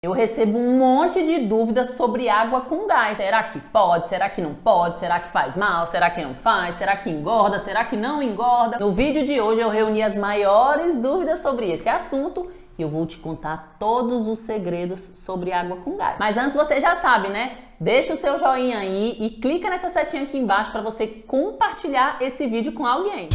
Eu recebo um monte de dúvidas sobre água com gás. Será que pode? Será que não pode? Será que faz mal? Será que não faz? Será que engorda? Será que não engorda? No vídeo de hoje eu reuni as maiores dúvidas sobre esse assunto e eu vou te contar todos os segredos sobre água com gás. Mas antes você já sabe, né? Deixa o seu joinha aí e clica nessa setinha aqui embaixo para você compartilhar esse vídeo com alguém.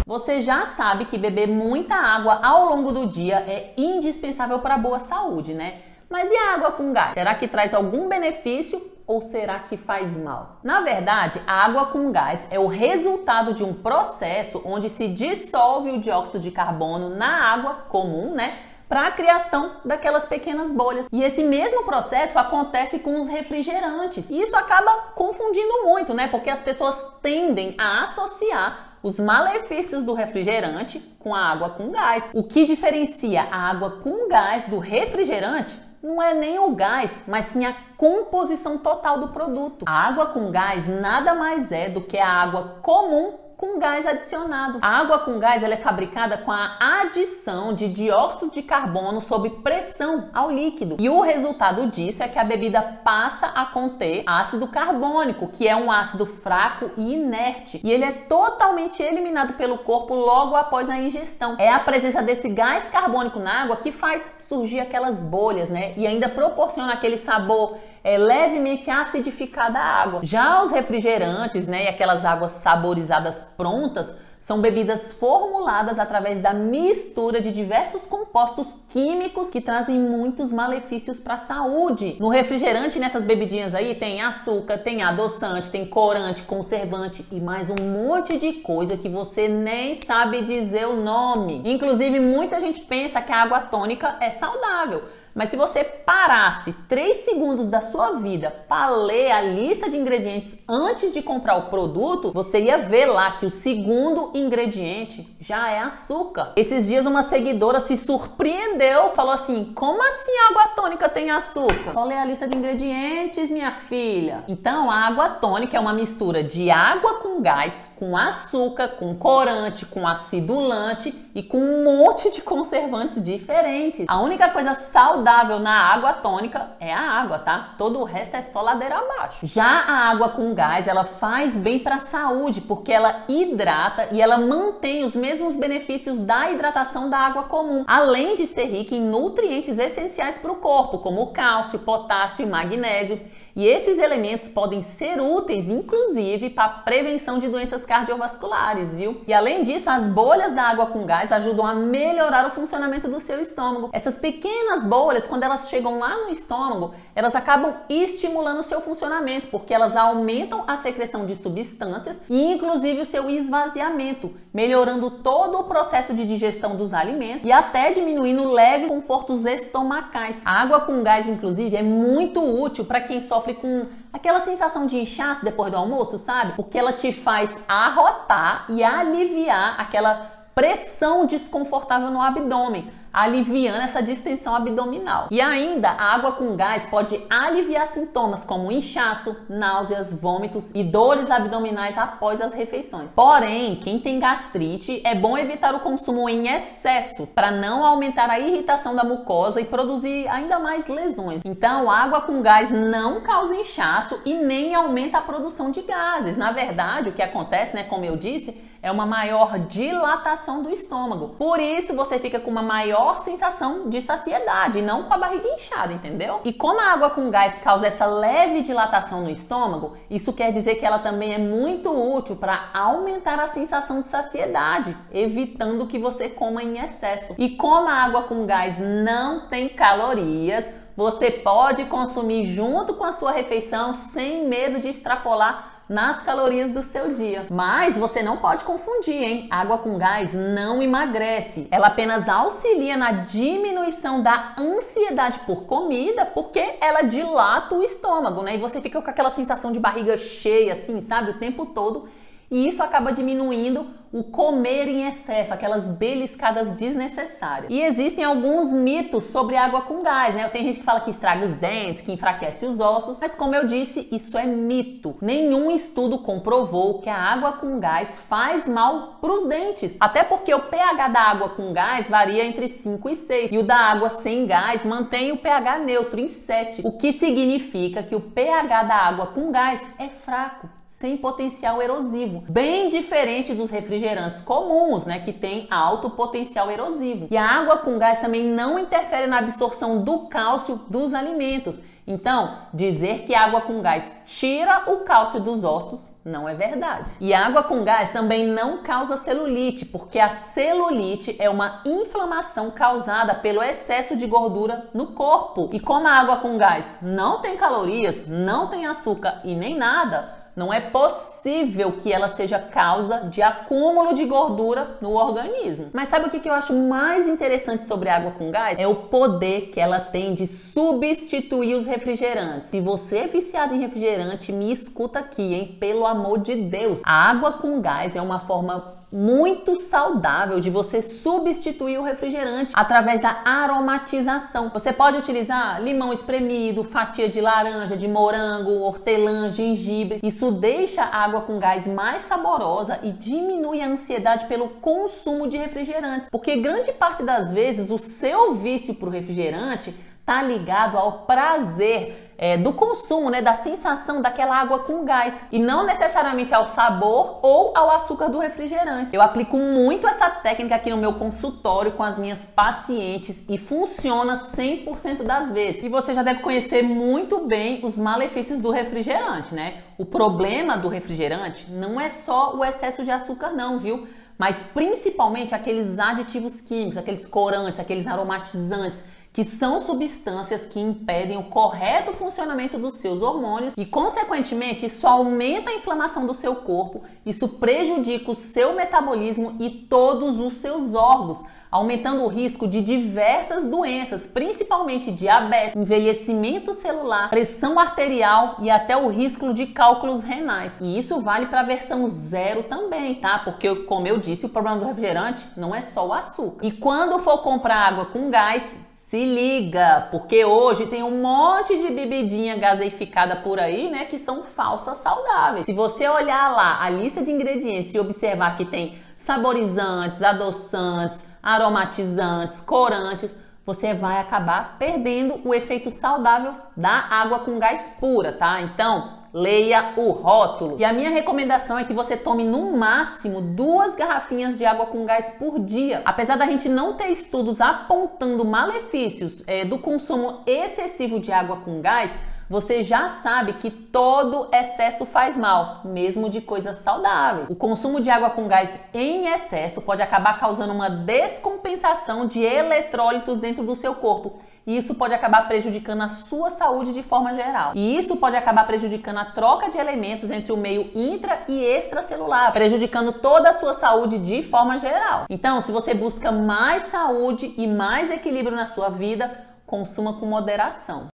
Você já sabe que beber muita água ao longo do dia é indispensável para a boa saúde, né? Mas e a água com gás? Será que traz algum benefício ou será que faz mal? Na verdade, a água com gás é o resultado de um processo onde se dissolve o dióxido de carbono na água comum, né? Para a criação daquelas pequenas bolhas. E esse mesmo processo acontece com os refrigerantes. E isso acaba confundindo muito, né? Porque as pessoas tendem a associar os malefícios do refrigerante com a água com gás. O que diferencia a água com gás do refrigerante não é nem o gás, mas sim a composição total do produto. A água com gás nada mais é do que a água comum com gás adicionado. A água com gás ela é fabricada com a adição de dióxido de carbono sob pressão ao líquido. E o resultado disso é que a bebida passa a conter ácido carbônico, que é um ácido fraco e inerte. E ele é totalmente eliminado pelo corpo logo após a ingestão. É a presença desse gás carbônico na água que faz surgir aquelas bolhas, né? E ainda proporciona aquele sabor levemente acidificada a água. Já os refrigerantes, né, e aquelas águas saborizadas prontas, são bebidas formuladas através da mistura de diversos compostos químicos que trazem muitos malefícios para a saúde. No refrigerante, nessas bebidinhas aí, tem açúcar, tem adoçante, tem corante, conservante e mais um monte de coisa que você nem sabe dizer o nome. Inclusive, muita gente pensa que a água tônica é saudável. Mas se você parasse 3 segundos da sua vida para ler a lista de ingredientes antes de comprar o produto, você ia ver lá que o segundo ingrediente já é açúcar. Esses dias uma seguidora se surpreendeu, falou assim: como assim a água tônica tem açúcar? Só ler a lista de ingredientes, minha filha. Então a água tônica é uma mistura de água com gás, com açúcar, com corante, com acidulante e com um monte de conservantes diferentes. A única coisa saudável na água tônica é a água, tá? Todo o resto é só ladeira abaixo. Já a água com gás, ela faz bem para a saúde, porque ela hidrata e ela mantém os mesmos benefícios da hidratação da água comum, além de ser rica em nutrientes essenciais para o corpo, como cálcio, potássio e magnésio. E esses elementos podem ser úteis, inclusive, para a prevenção de doenças cardiovasculares, viu? E além disso, as bolhas da água com gás ajudam a melhorar o funcionamento do seu estômago. Essas pequenas bolhas, quando elas chegam lá no estômago, elas acabam estimulando o seu funcionamento, porque elas aumentam a secreção de substâncias e, inclusive, o seu esvaziamento, melhorando todo o processo de digestão dos alimentos e até diminuindo leves confortos estomacais. A água com gás, inclusive, é muito útil para quem sofre com aquela sensação de inchaço depois do almoço, sabe? Porque ela te faz arrotar e aliviar aquela pressão desconfortável no abdômen, aliviando essa distensão abdominal. E ainda, a água com gás pode aliviar sintomas como inchaço, náuseas, vômitos e dores abdominais após as refeições. Porém, quem tem gastrite, é bom evitar o consumo em excesso para não aumentar a irritação da mucosa e produzir ainda mais lesões. Então, a água com gás não causa inchaço e nem aumenta a produção de gases. Na verdade, o que acontece, né, como eu disse, é uma maior dilatação do estômago. Por isso você fica com uma maior sensação de saciedade e não com a barriga inchada, entendeu? E como a água com gás causa essa leve dilatação no estômago, isso quer dizer que ela também é muito útil para aumentar a sensação de saciedade, evitando que você coma em excesso. E como a água com gás não tem calorias, você pode consumir junto com a sua refeição sem medo de extrapolar nas calorias do seu dia. Mas você não pode confundir, hein? Água com gás não emagrece. Ela apenas auxilia na diminuição da ansiedade por comida, porque ela dilata o estômago, né? E você fica com aquela sensação de barriga cheia, assim, sabe? O tempo todo. E isso acaba diminuindo o comer em excesso, aquelas beliscadas desnecessárias. E existem alguns mitos sobre água com gás, né? Tem gente que fala que estraga os dentes, que enfraquece os ossos, mas como eu disse, isso é mito. Nenhum estudo comprovou que a água com gás faz mal para os dentes. Até porque o pH da água com gás varia entre 5 e 6 e o da água sem gás mantém o pH neutro em 7, o que significa que o pH da água com gás é fraco, sem potencial erosivo, bem diferente dos refrigerantes comuns, né, que tem alto potencial erosivo. E a água com gás também não interfere na absorção do cálcio dos alimentos. Então, dizer que água com gás tira o cálcio dos ossos não é verdade. E a água com gás também não causa celulite, porque a celulite é uma inflamação causada pelo excesso de gordura no corpo. E como a água com gás não tem calorias, não tem açúcar e nem nada, não é possível que ela seja causa de acúmulo de gordura no organismo. Mas sabe o que eu acho mais interessante sobre a água com gás? É o poder que ela tem de substituir os refrigerantes. Se você é viciado em refrigerante, me escuta aqui, hein? Pelo amor de Deus. A água com gás é uma forma muito saudável de você substituir o refrigerante através da aromatização. Você pode utilizar limão espremido, fatia de laranja, de morango, hortelã, gengibre. Isso deixa a água com gás mais saborosa e diminui a ansiedade pelo consumo de refrigerantes, porque grande parte das vezes o seu vício para o refrigerante está ligado ao prazer do consumo, né, da sensação daquela água com gás e não necessariamente ao sabor ou ao açúcar do refrigerante. Eu aplico muito essa técnica aqui no meu consultório com as minhas pacientes e funciona 100% das vezes. E você já deve conhecer muito bem os malefícios do refrigerante, né? O problema do refrigerante não é só o excesso de açúcar não, viu? Mas principalmente aqueles aditivos químicos, aqueles corantes, aqueles aromatizantes, que são substâncias que impedem o correto funcionamento dos seus hormônios e, consequentemente, isso aumenta a inflamação do seu corpo, isso prejudica o seu metabolismo e todos os seus órgãos, aumentando o risco de diversas doenças, principalmente diabetes, envelhecimento celular, pressão arterial e até o risco de cálculos renais. E isso vale para a versão 0 também, tá? Porque, como eu disse, o problema do refrigerante não é só o açúcar. E quando for comprar água com gás, se liga, porque hoje tem um monte de bebidinha gaseificada por aí, né, que são falsas saudáveis. Se você olhar lá a lista de ingredientes e observar que tem saborizantes, adoçantes, aromatizantes, corantes, você vai acabar perdendo o efeito saudável da água com gás pura, tá? Então, leia o rótulo. E a minha recomendação é que você tome no máximo 2 garrafinhas de água com gás por dia. Apesar da gente não ter estudos apontando malefícios do consumo excessivo de água com gás, você já sabe que todo excesso faz mal, mesmo de coisas saudáveis. O consumo de água com gás em excesso pode acabar causando uma descompensação de eletrólitos dentro do seu corpo. E isso pode acabar prejudicando a sua saúde de forma geral. E isso pode acabar prejudicando a troca de elementos entre o meio intra e extracelular, prejudicando toda a sua saúde de forma geral. Então, se você busca mais saúde e mais equilíbrio na sua vida, consuma com moderação.